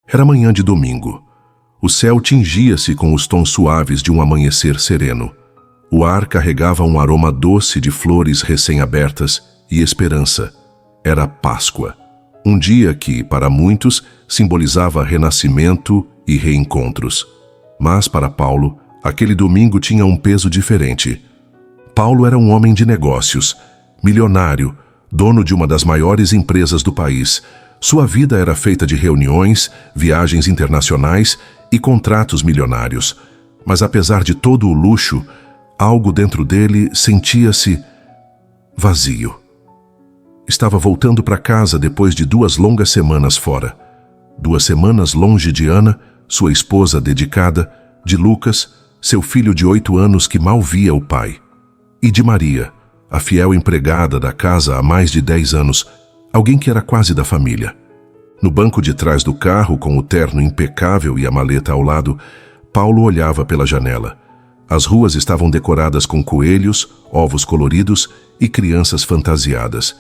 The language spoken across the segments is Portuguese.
Era manhã de domingo. O céu tingia-se com os tons suaves de um amanhecer sereno. O ar carregava um aroma doce de flores recém-abertas e esperança. Era Páscoa, um dia que, para muitos, simbolizava renascimento e reencontros. Mas, para Paulo, aquele domingo tinha um peso diferente. Paulo era um homem de negócios, milionário, dono de uma das maiores empresas do país. Sua vida era feita de reuniões, viagens internacionais e contratos milionários. Mas apesar de todo o luxo, algo dentro dele sentia-se vazio. Estava voltando para casa depois de 2 longas semanas fora. 2 semanas longe de Ana, sua esposa dedicada, de Lucas, seu filho de 8 anos que mal via o pai, e de Maria, a fiel empregada da casa há mais de 10 anos, alguém que era quase da família. No banco de trás do carro, com o terno impecável e a maleta ao lado, Paulo olhava pela janela. As ruas estavam decoradas com coelhos, ovos coloridos e crianças fantasiadas.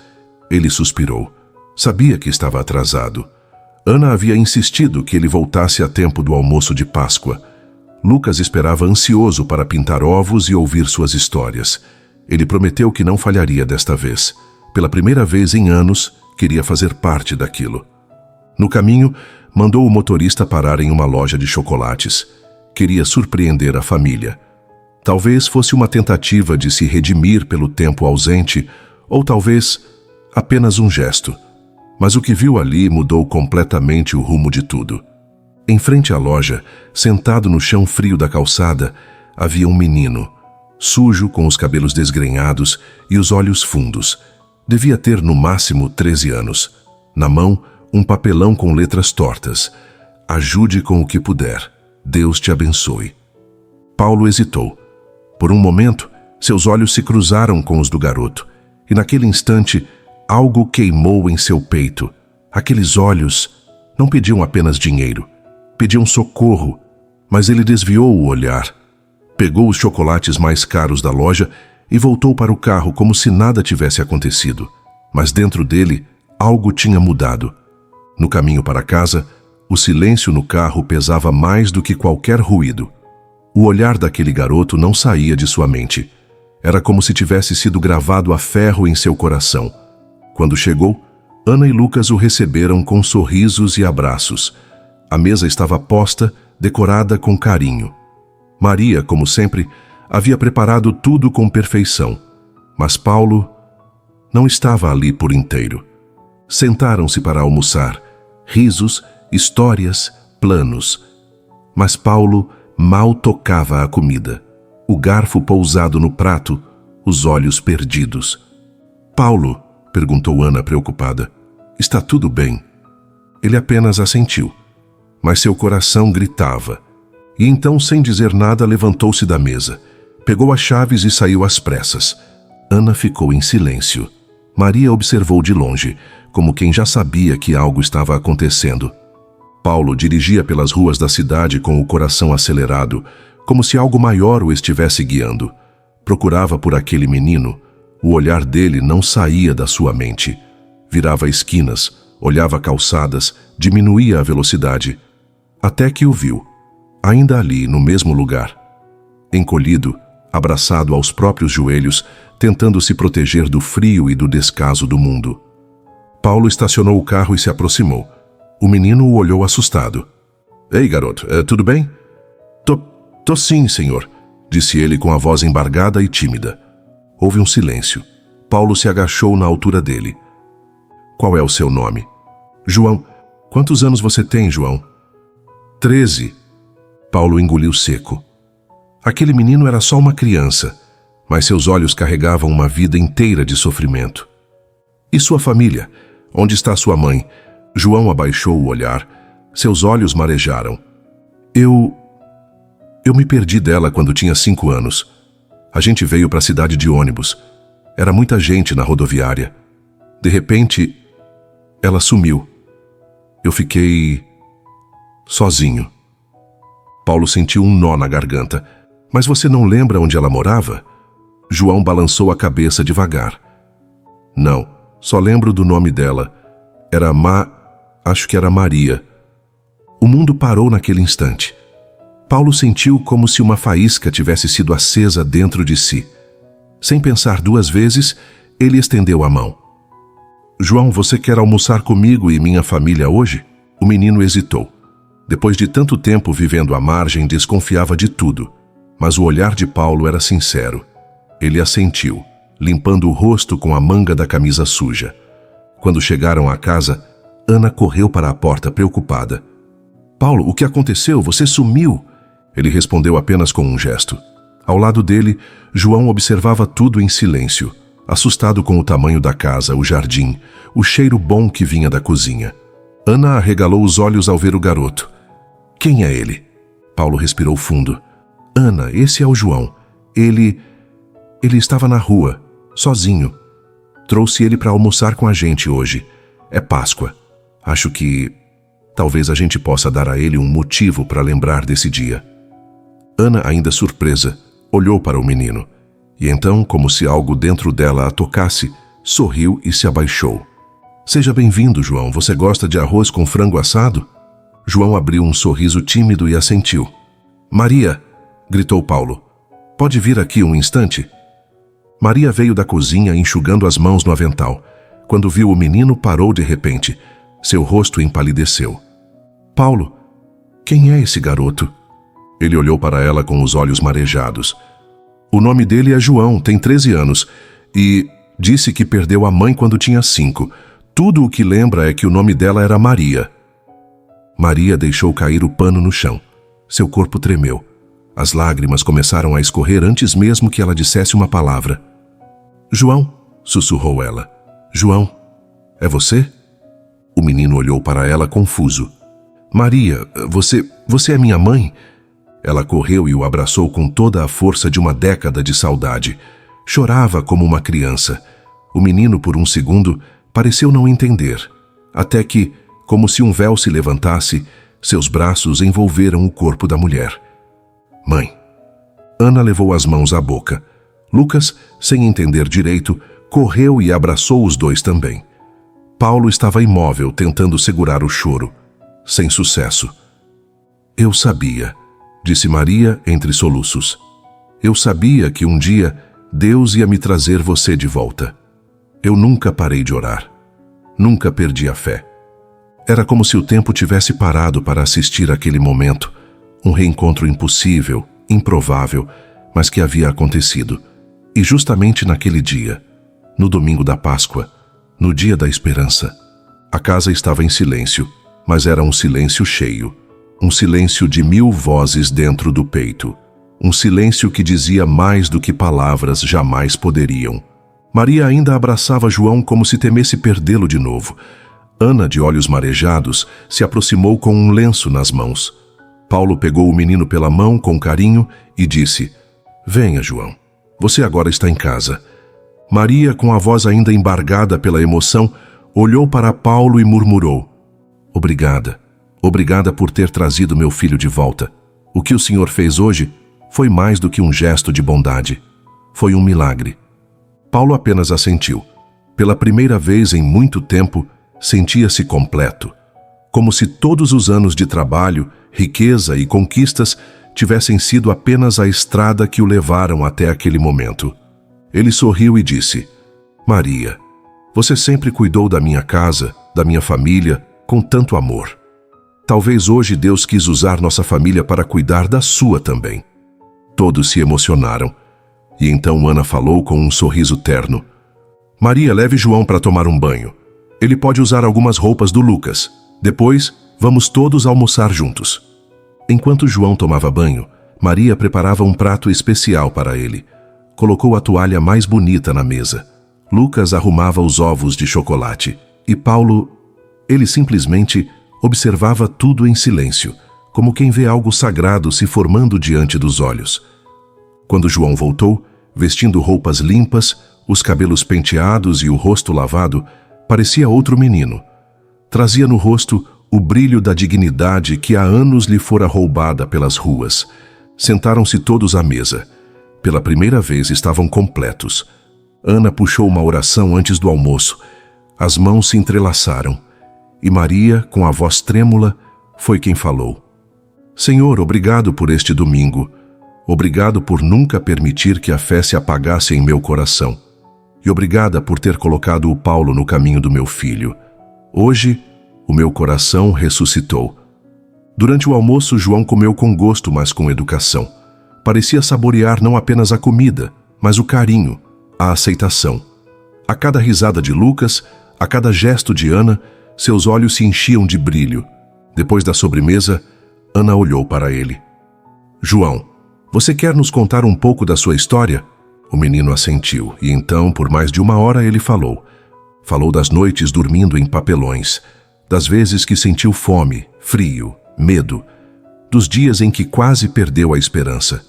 Ele suspirou. Sabia que estava atrasado. Ana havia insistido que ele voltasse a tempo do almoço de Páscoa. Lucas esperava ansioso para pintar ovos e ouvir suas histórias. Ele prometeu que não falharia desta vez. Pela primeira vez em anos, queria fazer parte daquilo. No caminho, mandou o motorista parar em uma loja de chocolates. Queria surpreender a família. Talvez fosse uma tentativa de se redimir pelo tempo ausente, ou talvez apenas um gesto. Mas o que viu ali mudou completamente o rumo de tudo. Em frente à loja, sentado no chão frio da calçada, havia um menino, sujo, com os cabelos desgrenhados e os olhos fundos. Devia ter no máximo 13 anos. Na mão, um papelão com letras tortas. Ajude com o que puder. Deus te abençoe. Paulo hesitou. Por um momento, seus olhos se cruzaram com os do garoto, e naquele instante, algo queimou em seu peito. Aqueles olhos não pediam apenas dinheiro, pediam socorro, mas ele desviou o olhar. Pegou os chocolates mais caros da loja e voltou para o carro como se nada tivesse acontecido. Mas dentro dele, algo tinha mudado. No caminho para casa, o silêncio no carro pesava mais do que qualquer ruído. O olhar daquele garoto não saía de sua mente. Era como se tivesse sido gravado a ferro em seu coração. Quando chegou, Ana e Lucas o receberam com sorrisos e abraços. A mesa estava posta, decorada com carinho. Maria, como sempre, havia preparado tudo com perfeição. Mas Paulo não estava ali por inteiro. Sentaram-se para almoçar. Risos, histórias, planos. Mas Paulo mal tocava a comida. O garfo pousado no prato, os olhos perdidos. "Paulo", perguntou Ana preocupada, "está tudo bem?" Ele apenas assentiu, mas seu coração gritava. E então, sem dizer nada, levantou-se da mesa, pegou as chaves e saiu às pressas. Ana ficou em silêncio. Maria observou de longe, como quem já sabia que algo estava acontecendo. Paulo dirigia pelas ruas da cidade com o coração acelerado, como se algo maior o estivesse guiando. Procurava por aquele menino. O olhar dele não saía da sua mente. Virava esquinas, olhava calçadas, diminuía a velocidade, até que o viu, ainda ali, no mesmo lugar. Encolhido, abraçado aos próprios joelhos, tentando se proteger do frio e do descaso do mundo. Paulo estacionou o carro e se aproximou. O menino o olhou assustado. "Ei, garoto, tudo bem?" Tô sim, senhor", disse ele com a voz embargada e tímida. Houve um silêncio. Paulo se agachou na altura dele. "Qual é o seu nome?" "João." "Quantos anos você tem, João?" 13. Paulo engoliu seco. Aquele menino era só uma criança, mas seus olhos carregavam uma vida inteira de sofrimento. "E sua família? Onde está sua mãe?" João abaixou o olhar. Seus olhos marejaram. Eu me perdi dela quando tinha 5 anos. A gente veio para a cidade de ônibus. Era muita gente na rodoviária. De repente, ela sumiu. Eu fiquei sozinho. Paulo sentiu um nó na garganta. "Mas você não lembra onde ela morava?" João balançou a cabeça devagar. "Não, só lembro do nome dela. Acho que era Maria." O mundo parou naquele instante. Paulo sentiu como se uma faísca tivesse sido acesa dentro de si. Sem pensar duas vezes, ele estendeu a mão. João, você quer almoçar comigo e minha família hoje? O menino hesitou. Depois de tanto tempo vivendo à margem, desconfiava de tudo. Mas o olhar de Paulo era sincero. Ele assentiu, limpando o rosto com a manga da camisa suja. Quando chegaram à casa, Ana correu para a porta preocupada. Paulo, o que aconteceu? Você sumiu! Ele respondeu apenas com um gesto. Ao lado dele, João observava tudo em silêncio, assustado com o tamanho da casa, o jardim, o cheiro bom que vinha da cozinha. Ana arregalou os olhos ao ver o garoto. Quem é ele? Paulo respirou fundo. Ana, esse é o João. Ele estava na rua, sozinho. Trouxe ele para almoçar com a gente hoje. É Páscoa. Acho que talvez a gente possa dar a ele um motivo para lembrar desse dia. Ana, ainda surpresa, olhou para o menino. E então, como se algo dentro dela a tocasse, sorriu e se abaixou. Seja bem-vindo, João. Você gosta de arroz com frango assado? João abriu um sorriso tímido e assentiu. Maria! Gritou Paulo. Pode vir aqui um instante? Maria veio da cozinha enxugando as mãos no avental. Quando viu o menino, parou de repente. Seu rosto empalideceu. Paulo, quem é esse garoto? Ele olhou para ela com os olhos marejados. O nome dele é João, tem 13 anos, e disse que perdeu a mãe quando tinha 5. Tudo o que lembra é que o nome dela era Maria. Maria deixou cair o pano no chão. Seu corpo tremeu. As lágrimas começaram a escorrer antes mesmo que ela dissesse uma palavra. João, sussurrou ela. João, é você? O menino olhou para ela confuso. Maria, você é minha mãe? Ela correu e o abraçou com toda a força de uma década de saudade. Chorava como uma criança. O menino, por um segundo, pareceu não entender. Até que, como se um véu se levantasse, seus braços envolveram o corpo da mulher. Mãe. Ana levou as mãos à boca. Lucas, sem entender direito, correu e abraçou os dois também. Paulo estava imóvel, tentando segurar o choro. Sem sucesso. Eu sabia, disse Maria entre soluços. Eu sabia que um dia Deus ia me trazer você de volta. Eu nunca parei de orar. Nunca perdi a fé. Era como se o tempo tivesse parado para assistir àquele momento. Um reencontro impossível, improvável, mas que havia acontecido. E justamente naquele dia, no domingo da Páscoa, no dia da esperança, a casa estava em silêncio, mas era um silêncio cheio. Um silêncio de 1000 vozes dentro do peito. Um silêncio que dizia mais do que palavras jamais poderiam. Maria ainda abraçava João como se temesse perdê-lo de novo. Ana, de olhos marejados, se aproximou com um lenço nas mãos. Paulo pegou o menino pela mão com carinho e disse: Venha, João. Você agora está em casa. Maria, com a voz ainda embargada pela emoção, olhou para Paulo e murmurou: Obrigada. Obrigada por ter trazido meu filho de volta. O que o Senhor fez hoje foi mais do que um gesto de bondade. Foi um milagre. Paulo apenas assentiu. Pela primeira vez em muito tempo, sentia-se completo. Como se todos os anos de trabalho, riqueza e conquistas tivessem sido apenas a estrada que o levaram até aquele momento. Ele sorriu e disse: Maria, você sempre cuidou da minha casa, da minha família, com tanto amor. Talvez hoje Deus quis usar nossa família para cuidar da sua também. Todos se emocionaram. E então Ana falou com um sorriso terno: Maria, leve João para tomar um banho. Ele pode usar algumas roupas do Lucas. Depois, vamos todos almoçar juntos. Enquanto João tomava banho, Maria preparava um prato especial para ele. Colocou a toalha mais bonita na mesa. Lucas arrumava os ovos de chocolate. E Paulo, ele simplesmente observava tudo em silêncio, como quem vê algo sagrado se formando diante dos olhos. Quando João voltou, vestindo roupas limpas, os cabelos penteados e o rosto lavado, parecia outro menino. Trazia no rosto o brilho da dignidade que há anos lhe fora roubada pelas ruas. Sentaram-se todos à mesa. Pela primeira vez estavam completos. Ana puxou uma oração antes do almoço. As mãos se entrelaçaram. E Maria, com a voz trêmula, foi quem falou: Senhor, obrigado por este domingo. Obrigado por nunca permitir que a fé se apagasse em meu coração. E obrigada por ter colocado o Paulo no caminho do meu filho. Hoje, o meu coração ressuscitou. Durante o almoço, João comeu com gosto, mas com educação. Parecia saborear não apenas a comida, mas o carinho, a aceitação. A cada risada de Lucas, a cada gesto de Ana, seus olhos se enchiam de brilho. Depois da sobremesa, Ana olhou para ele. João, você quer nos contar um pouco da sua história? O menino assentiu, e então, por mais de 1 hora, ele falou. Falou das noites dormindo em papelões, das vezes que sentiu fome, frio, medo, dos dias em que quase perdeu a esperança.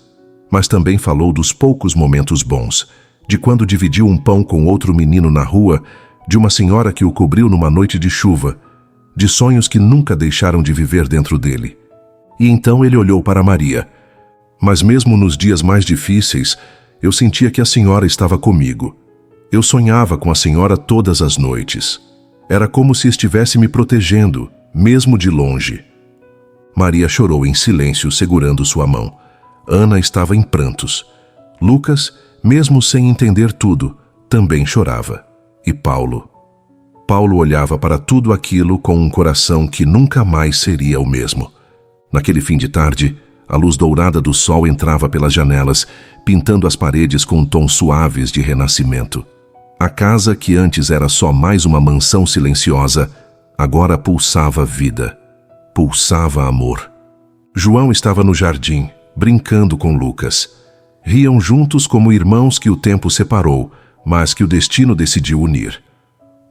Mas também falou dos poucos momentos bons, de quando dividiu um pão com outro menino na rua, de uma senhora que o cobriu numa noite de chuva, de sonhos que nunca deixaram de viver dentro dele. E então ele olhou para Maria. Mas mesmo nos dias mais difíceis, eu sentia que a senhora estava comigo. Eu sonhava com a senhora todas as noites. Era como se estivesse me protegendo, mesmo de longe. Maria chorou em silêncio, segurando sua mão. Ana estava em prantos. Lucas, mesmo sem entender tudo, também chorava. E Paulo? Paulo olhava para tudo aquilo com um coração que nunca mais seria o mesmo. Naquele fim de tarde, a luz dourada do sol entrava pelas janelas, pintando as paredes com tons suaves de renascimento. A casa, que antes era só mais uma mansão silenciosa, agora pulsava vida, pulsava amor. João estava no jardim, brincando com Lucas. Riam juntos como irmãos que o tempo separou, mas que o destino decidiu unir.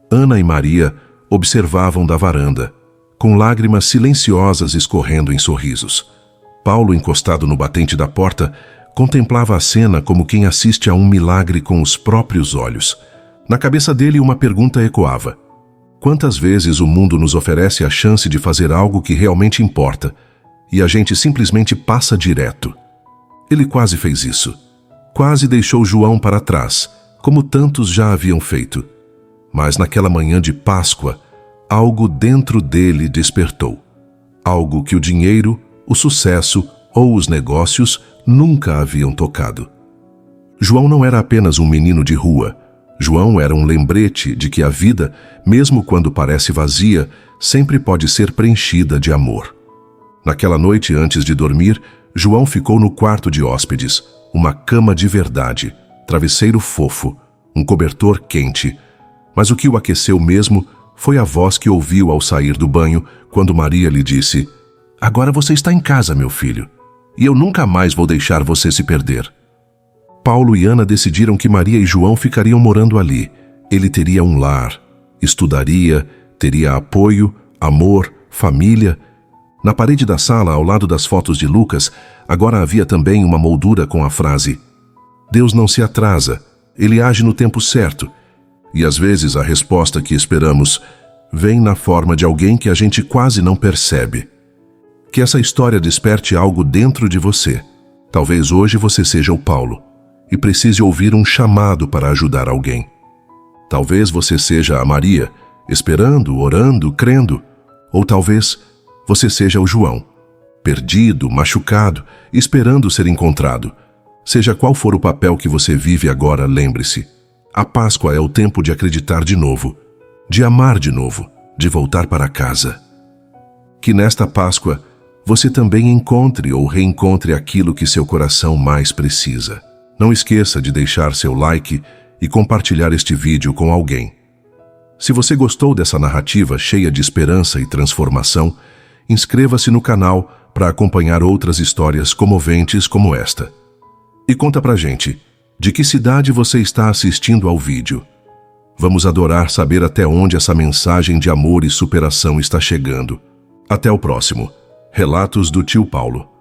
Ana e Maria observavam da varanda, com lágrimas silenciosas escorrendo em sorrisos. Paulo, encostado no batente da porta, contemplava a cena como quem assiste a um milagre com os próprios olhos. Na cabeça dele, uma pergunta ecoava. Quantas vezes o mundo nos oferece a chance de fazer algo que realmente importa, e a gente simplesmente passa direto? Ele quase fez isso. Quase deixou João para trás, como tantos já haviam feito. Mas naquela manhã de Páscoa, algo dentro dele despertou. Algo que o dinheiro, o sucesso ou os negócios nunca haviam tocado. João não era apenas um menino de rua. João era um lembrete de que a vida, mesmo quando parece vazia, sempre pode ser preenchida de amor. Naquela noite, antes de dormir, João ficou no quarto de hóspedes, uma cama de verdade, travesseiro fofo, um cobertor quente. Mas o que o aqueceu mesmo foi a voz que ouviu ao sair do banho, quando Maria lhe disse: Agora você está em casa, meu filho, e eu nunca mais vou deixar você se perder. Paulo e Ana decidiram que Maria e João ficariam morando ali. Ele teria um lar, estudaria, teria apoio, amor, família. Na parede da sala, ao lado das fotos de Lucas, agora havia também uma moldura com a frase: Deus não se atrasa, Ele age no tempo certo. E às vezes a resposta que esperamos vem na forma de alguém que a gente quase não percebe. Que essa história desperte algo dentro de você. Talvez hoje você seja o Paulo e precise ouvir um chamado para ajudar alguém. Talvez você seja a Maria, esperando, orando, crendo. Ou talvez você seja o João, perdido, machucado, esperando ser encontrado. Seja qual for o papel que você vive agora, lembre-se: a Páscoa é o tempo de acreditar de novo, de amar de novo, de voltar para casa. Que nesta Páscoa você também encontre ou reencontre aquilo que seu coração mais precisa. Não esqueça de deixar seu like e compartilhar este vídeo com alguém. Se você gostou dessa narrativa cheia de esperança e transformação, inscreva-se no canal para acompanhar outras histórias comoventes como esta. E conta pra gente, de que cidade você está assistindo ao vídeo? Vamos adorar saber até onde essa mensagem de amor e superação está chegando. Até o próximo. Relatos do Tio Paulo.